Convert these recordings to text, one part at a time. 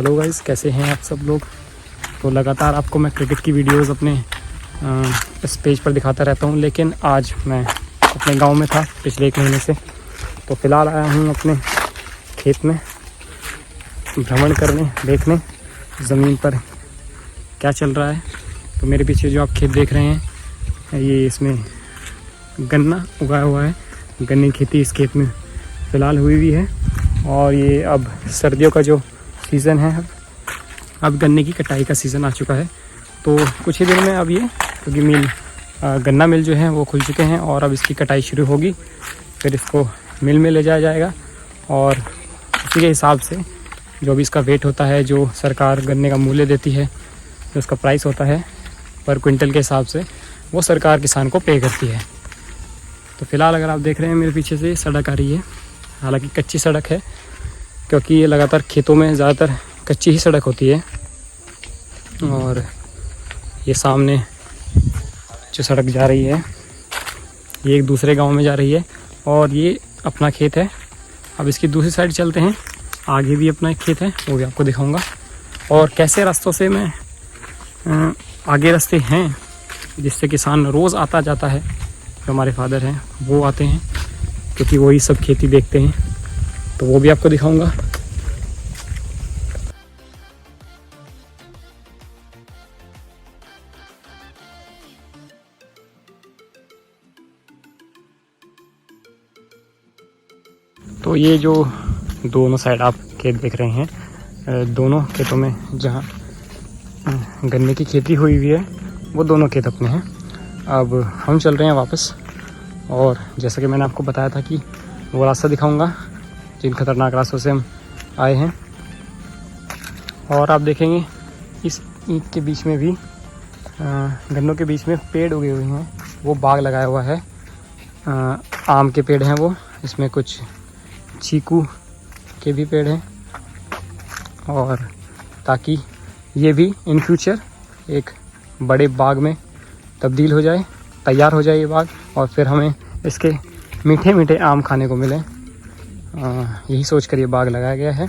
Hello guys, कैसे हैं आप सब लोग। तो लगातार आपको मैं क्रिकेट की वीडियोस अपने इस पेज पर दिखाता रहता हूं, लेकिन आज मैं अपने गांव में था पिछले 1 महीने से। तो फ़िलहाल आया हूं अपने खेत में भ्रमण करने, देखने ज़मीन पर क्या चल रहा है। तो मेरे पीछे जो आप खेत देख रहे हैं, ये इसमें गन्ना उगाया हुआ है। गन्ने की खेती इस खेत में फ़िलहाल हुई हुई है और ये अब सर्दियों का जो सीज़न है, अब गन्ने की कटाई का सीज़न आ चुका है। तो कुछ ही दिन में अब ये, क्योंकि गन्ना मिल जो है वो खुल चुके हैं और अब इसकी कटाई शुरू होगी। फिर इसको मिल में ले जाया जाएगा और उसी के हिसाब से जो भी इसका वेट होता है, जो सरकार गन्ने का मूल्य देती है, जो उसका प्राइस होता है पर क्विंटल के हिसाब से, वो सरकार किसान को पे करती है। तो फ़िलहाल अगर आप देख रहे हैं मेरे पीछे से सड़क आ रही है, हालांकि कच्ची सड़क है क्योंकि ये लगातार खेतों में ज़्यादातर कच्ची ही सड़क होती है। और ये सामने जो सड़क जा रही है ये एक दूसरे गांव में जा रही है और ये अपना खेत है। अब इसकी दूसरी साइड चलते हैं, आगे भी अपना एक खेत है, वो भी आपको दिखाऊंगा। और कैसे रास्तों से मैं आगे रास्ते हैं जिससे किसान रोज़ आता जाता है, जो हमारे फादर हैं वो आते हैं क्योंकि वही सब खेती देखते हैं, तो वो भी आपको दिखाऊंगा। तो ये जो दोनों साइड आप खेत देख रहे हैं, दोनों खेतों में जहाँ गन्ने की खेती हुई हुई है वो दोनों खेत अपने हैं। अब हम चल रहे हैं वापस और जैसा कि मैंने आपको बताया था कि वो रास्ता दिखाऊंगा जिन खतरनाक रास्तों से हम आए हैं। और आप देखेंगे इस ईंट के बीच में भी, गन्नों के बीच में पेड़ उगे हुए हैं, वो बाग लगाया हुआ है। आम के पेड़ हैं वो, इसमें कुछ चीकू के भी पेड़ हैं, और ताकि ये भी इन फ्यूचर एक बड़े बाग में तब्दील हो जाए, तैयार हो जाए ये बाग, और फिर हमें इसके मीठे मीठे आम खाने को मिले। यही सोच कर ये बाग लगाया गया है।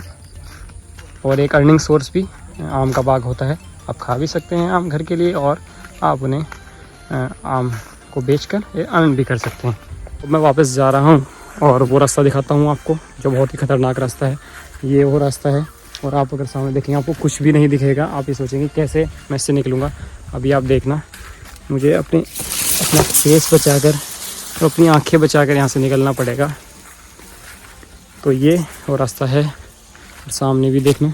और एक अर्निंग सोर्स भी आम का बाग होता है, आप खा भी सकते हैं आम घर के लिए और आप उन्हें आम को बेचकर अर्न भी कर सकते हैं। तो मैं वापस जा रहा हूँ और वो रास्ता दिखाता हूँ आपको जो बहुत ही ख़तरनाक रास्ता है। ये वो रास्ता है और आप अगर सामने देखेंगे आपको कुछ भी नहीं दिखेगा, आप ये सोचेंगे कैसे मैं इससे निकलूँगा। अभी आप देखना, मुझे अपना फेस बचाकर और अपनी आंखें बचाकर यहाँ से निकलना पड़ेगा। तो ये वो रास्ता है और सामने भी देखना,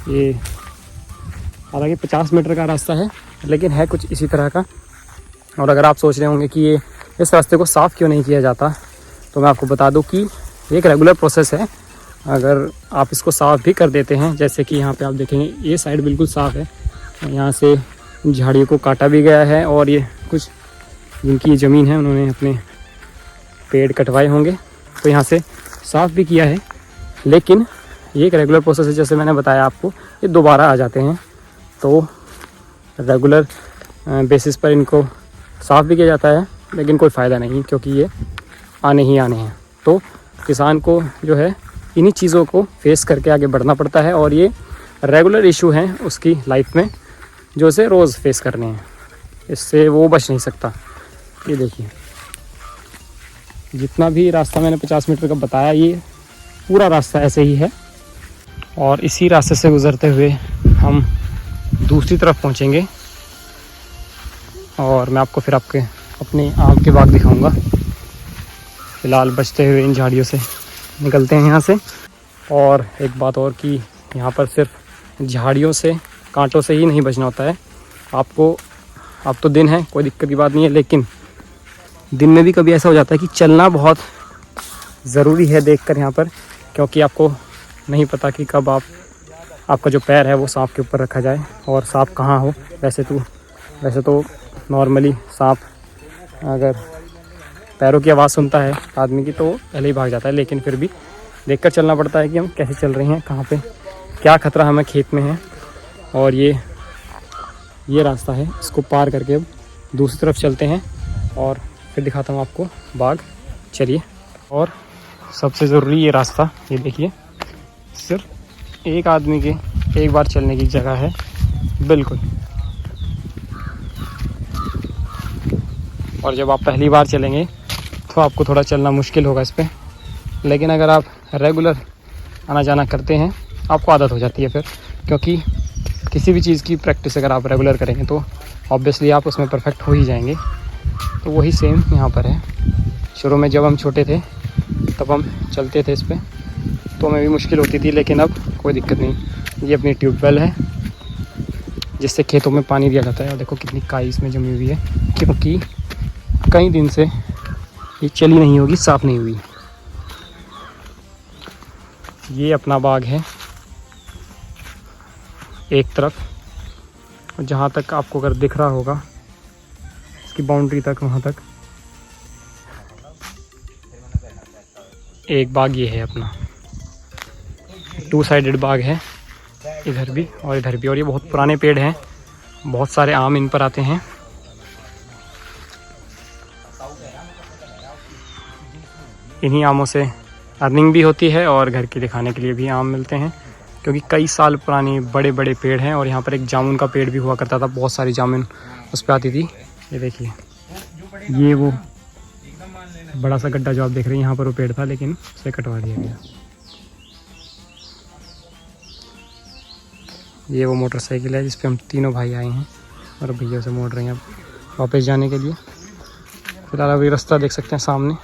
ये हालांकि 50 मीटर का रास्ता है लेकिन है कुछ इसी तरह का। और अगर आप सोच रहे होंगे कि ये इस रास्ते को साफ़ क्यों नहीं किया जाता, तो मैं आपको बता दूं कि ये एक रेगुलर प्रोसेस है। अगर आप इसको साफ़ भी कर देते हैं, जैसे कि यहाँ पे आप देखेंगे ये साइड बिल्कुल साफ़ है, यहाँ से झाड़ियों को काटा भी गया है और ये कुछ जिनकी ज़मीन है उन्होंने अपने पेड़ कटवाए होंगे तो यहाँ से साफ़ भी किया है। लेकिन ये एक रेगुलर प्रोसेस है, जैसे मैंने बताया आपको, ये दोबारा आ जाते हैं। तो रेगुलर बेसिस पर इनको साफ़ भी किया जाता है लेकिन कोई फ़ायदा नहीं, क्योंकि ये आने ही आने हैं। तो किसान को जो है इन्हीं चीज़ों को फेस करके आगे बढ़ना पड़ता है और ये रेगुलर इशू हैं उसकी लाइफ में जो उसे रोज़ फेस करने हैं, इससे वो बच नहीं सकता। ये देखिए, जितना भी रास्ता मैंने 50 मीटर का बताया, ये पूरा रास्ता ऐसे ही है और इसी रास्ते से गुज़रते हुए हम दूसरी तरफ पहुँचेंगे और मैं आपको फिर अपने आम के बाग दिखाऊंगा। फ़िलहाल बचते हुए इन झाड़ियों से निकलते हैं यहाँ से। और एक बात और कि यहाँ पर सिर्फ झाड़ियों से, कांटों से ही नहीं बचना होता है आपको। अब तो दिन है, कोई दिक्कत की बात नहीं है, लेकिन दिन में भी कभी ऐसा हो जाता है कि चलना बहुत ज़रूरी है देखकर यहाँ पर, क्योंकि आपको नहीं पता कि कब आपका जो पैर है वो सांप के ऊपर रखा जाए और सांप कहाँ हो। वैसे तो नॉर्मली सांप अगर पैरों की आवाज़ सुनता है आदमी की तो पहले ही भाग जाता है, लेकिन फिर भी देखकर चलना पड़ता है कि हम कैसे चल रहे हैं, कहाँ पे क्या खतरा हमें खेत में है। और ये रास्ता है, इसको पार करके अब दूसरी तरफ चलते हैं और फिर दिखाता हूँ आपको बाग। चलिए। और सबसे ज़रूरी ये रास्ता, ये देखिए, सिर्फ एक आदमी के एक बार चलने की जगह है बिल्कुल। और जब आप पहली बार चलेंगे तो आपको थोड़ा चलना मुश्किल होगा इस पर, लेकिन अगर आप रेगुलर आना जाना करते हैं आपको आदत हो जाती है फिर, क्योंकि किसी भी चीज़ की प्रैक्टिस अगर आप रेगुलर करेंगे तो ऑब्वियसली आप उसमें परफेक्ट हो ही जाएंगे। तो वही सेम यहाँ पर है। शुरू में जब हम छोटे थे तब हम चलते थे इस पर, तो हमें भी मुश्किल होती थी, लेकिन अब कोई दिक्कत नहीं। ये अपनी ट्यूबवेल है जिससे खेतों में पानी दिया जाता है। और देखो कितनी काई इसमें जमी हुई है, क्योंकि कई दिन से ये चली नहीं होगी, साफ़ नहीं हुई। ये अपना बाग है एक तरफ, और जहाँ तक आपको अगर दिख रहा होगा इसकी बाउंड्री तक, वहाँ तक एक बाग ये है अपना। 2 साइडेड बाग है, इधर भी और इधर भी। और ये बहुत पुराने पेड़ हैं, बहुत सारे आम इन पर आते हैं। इन्हीं आमों से अर्निंग भी होती है और घर के दिखाने के लिए भी आम मिलते हैं, क्योंकि कई साल पुराने बड़े बड़े पेड़ हैं। और यहाँ पर एक जामुन का पेड़ भी हुआ करता था, बहुत सारी जामुन उस पर आती थी। ये देखिए, ये वो बड़ा सा गड्ढा जो आप देख रहे हैं, यहाँ पर वो पेड़ था, लेकिन उसे कटवा दिया गया। ये वो मोटरसाइकिल है जिस पे हम तीनों भाई आए हैं, और भैया से मोड़ रहे हैं अब वापस जाने के लिए। फिलहाल अभी रास्ता देख सकते हैं सामने।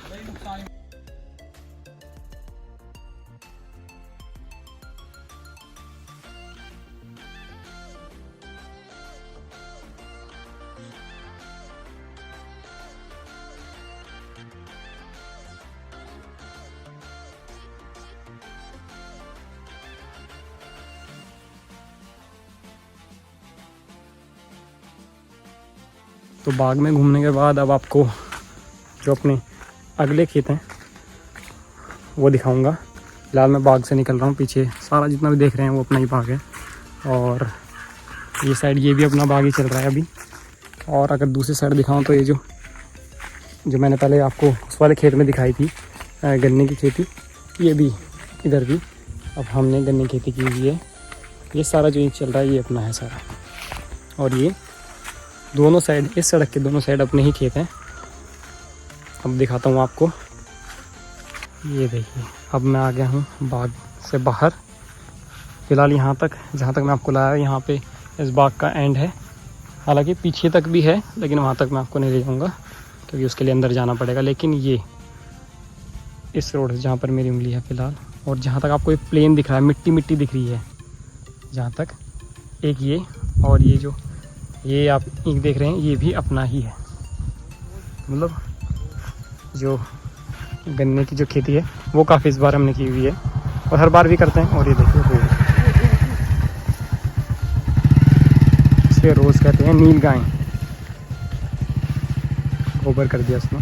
तो बाग में घूमने के बाद अब आपको जो अपने अगले खेत हैं वो दिखाऊंगा। फिलहाल मैं बाग से निकल रहा हूँ, पीछे सारा जितना भी देख रहे हैं वो अपना ही बाग है। और ये साइड ये भी अपना बाग ही चल रहा है अभी। और अगर दूसरी साइड दिखाऊं तो ये जो मैंने पहले आपको उस वाले खेत में दिखाई थी गन्ने की खेती, ये भी इधर भी अब हमने गन्ने की खेती की हुई है। ये सारा जो चल रहा है ये अपना है सारा। और ये दोनों साइड, इस सड़क के दोनों साइड अपने ही खेत हैं। अब दिखाता हूँ आपको। ये देखिए, अब मैं आ गया हूँ बाग से बाहर। फ़िलहाल यहाँ तक, जहाँ तक मैं आपको लाया, यहाँ पे इस बाग का एंड है। हालांकि पीछे तक भी है, लेकिन वहाँ तक मैं आपको नहीं ले जाऊँगा क्योंकि उसके लिए अंदर जाना पड़ेगा। लेकिन ये इस रोड से जहाँ पर मेरी उंगली है फ़िलहाल, और जहाँ तक आपको एक प्लेन दिख रहा है, मिट्टी मिट्टी दिख रही है जहाँ तक, एक ये, और ये जो ये आप ईंट देख रहे हैं ये भी अपना ही है। मतलब जो गन्ने की जो खेती है वो काफ़ी इस बार हमने की हुई है, और हर बार भी करते हैं। और ये देखिए रोज़, इसे रोज़ कहते हैं, नील गाय। गोबर कर दिया उसने,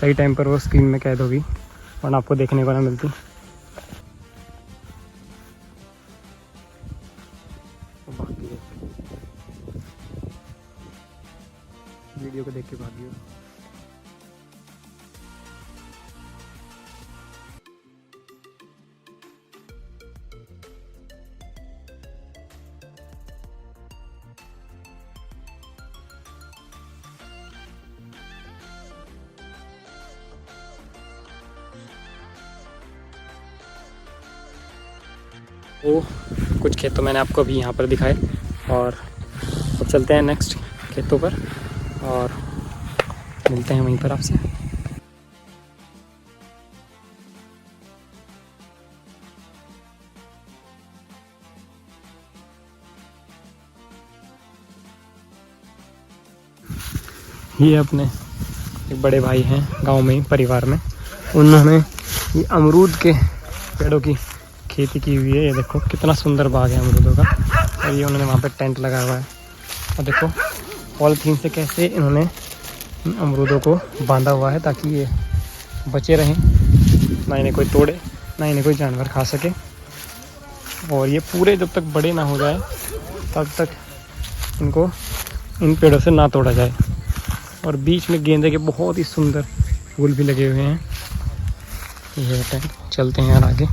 सही टाइम पर वो स्क्रीन में कैद होगी वरना आपको देखने को ना मिलती। वीडियो को देख के भागियो। वो कुछ खेत तो मैंने आपको अभी यहाँ पर दिखाए, और अब चलते हैं नेक्स्ट खेतों पर और मिलते हैं वहीं पर आपसे। ये अपने एक बड़े भाई हैं गांव में ही, परिवार में, उन्होंने ये अमरूद के पेड़ों की खेती की हुई है। ये देखो कितना सुंदर बाग है अमरूदों का। और ये उन्होंने वहाँ पे टेंट लगाया हुआ है, और देखो पॉलीथीन से कैसे इन्होंने अमरूदों को बांधा हुआ है ताकि ये बचे रहें, ना इन्हें कोई तोड़े, ना इन्हें कोई जानवर खा सके। और ये पूरे जब तक बड़े ना हो जाए तब तक इनको इन पेड़ों से ना तोड़ा जाए। और बीच में गेंदे के बहुत ही सुंदर फूल भी लगे हुए हैं। ये टेंट, चलते हैं यार आगे।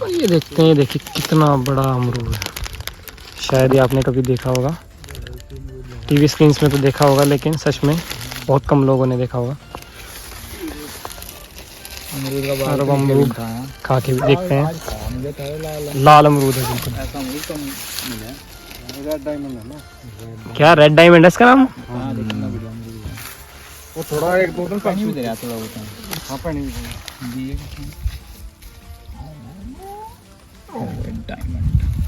और ये देखते हैं, देखिए कितना बड़ा अमरूद है। शायद ये आपने कभी देखा होगा, टीवी स्क्रीन्स में तो देखा होगा, लेकिन सच में बहुत कम लोगों ने देखा होगा। और अब अमरूद खा के भी देखते हैं। लाल अमरूद है बिल्कुल। क्या रेड डायमंड है इसका नाम? वो थोड़ा एक दो दिन पानी दे रहा थोड़ा बहुत। हां पानी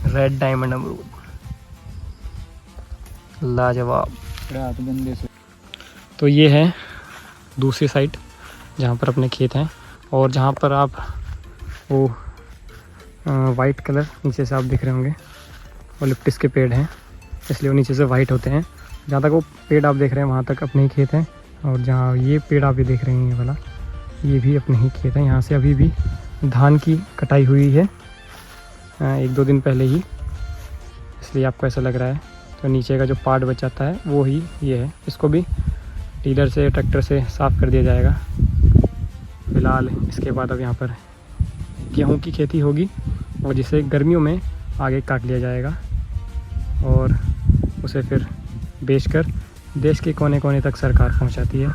रेड डायमंड अमरूद लाजवाब। तो ये है दूसरी साइड जहाँ पर अपने खेत हैं, और जहाँ पर आप वो वाइट कलर नीचे से आप दिख रहे होंगे, वो लिप्टिस के पेड़ हैं, इसलिए वो नीचे से वाइट होते हैं। जहाँ तक वो पेड़ आप देख रहे हैं वहाँ तक अपने ही खेत हैं, और जहाँ ये पेड़ आप भी देख रहे हैं ये वाला, ये भी अपने ही खेत है। यहाँ से अभी भी धान की कटाई हुई है 1-2 दिन पहले ही, इसलिए आपको ऐसा लग रहा है। तो नीचे का जो पार्ट बचाता है वो ही ये है, इसको भी टीलर से ट्रैक्टर से साफ़ कर दिया जाएगा। फ़िलहाल इसके बाद अब यहाँ पर गेहूँ की खेती होगी, और जिसे गर्मियों में आगे काट लिया जाएगा और उसे फिर बेचकर देश के कोने कोने तक सरकार पहुँचाती है,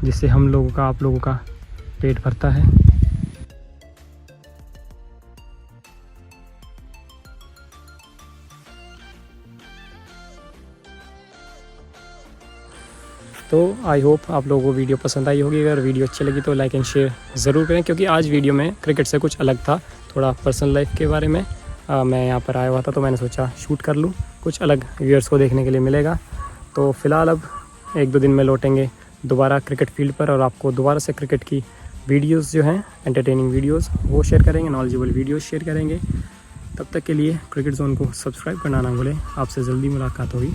जिससे हम लोगों का, आप लोगों का पेट भरता है। तो आई होप आप लोगों को वीडियो पसंद आई होगी। अगर वीडियो अच्छी लगी तो लाइक एंड शेयर ज़रूर करें, क्योंकि आज वीडियो में क्रिकेट से कुछ अलग था, थोड़ा पर्सनल लाइफ के बारे में। मैं यहाँ पर आया हुआ था तो मैंने सोचा शूट कर लूँ, कुछ अलग व्यूअर्स को देखने के लिए मिलेगा। तो फ़िलहाल अब 1-2 दिन में लौटेंगे दोबारा क्रिकेट फील्ड पर, और आपको दोबारा से क्रिकेट की वीडियोज़ जो हैं, एंटरटेनिंग वीडियोज़ वो शेयर करेंगे, नॉलेजेबल वीडियोज़ शेयर करेंगे। तब तक के लिए क्रिकेट जोन को सब्सक्राइब करना ना भूलें। आपसे जल्दी मुलाकात होगी।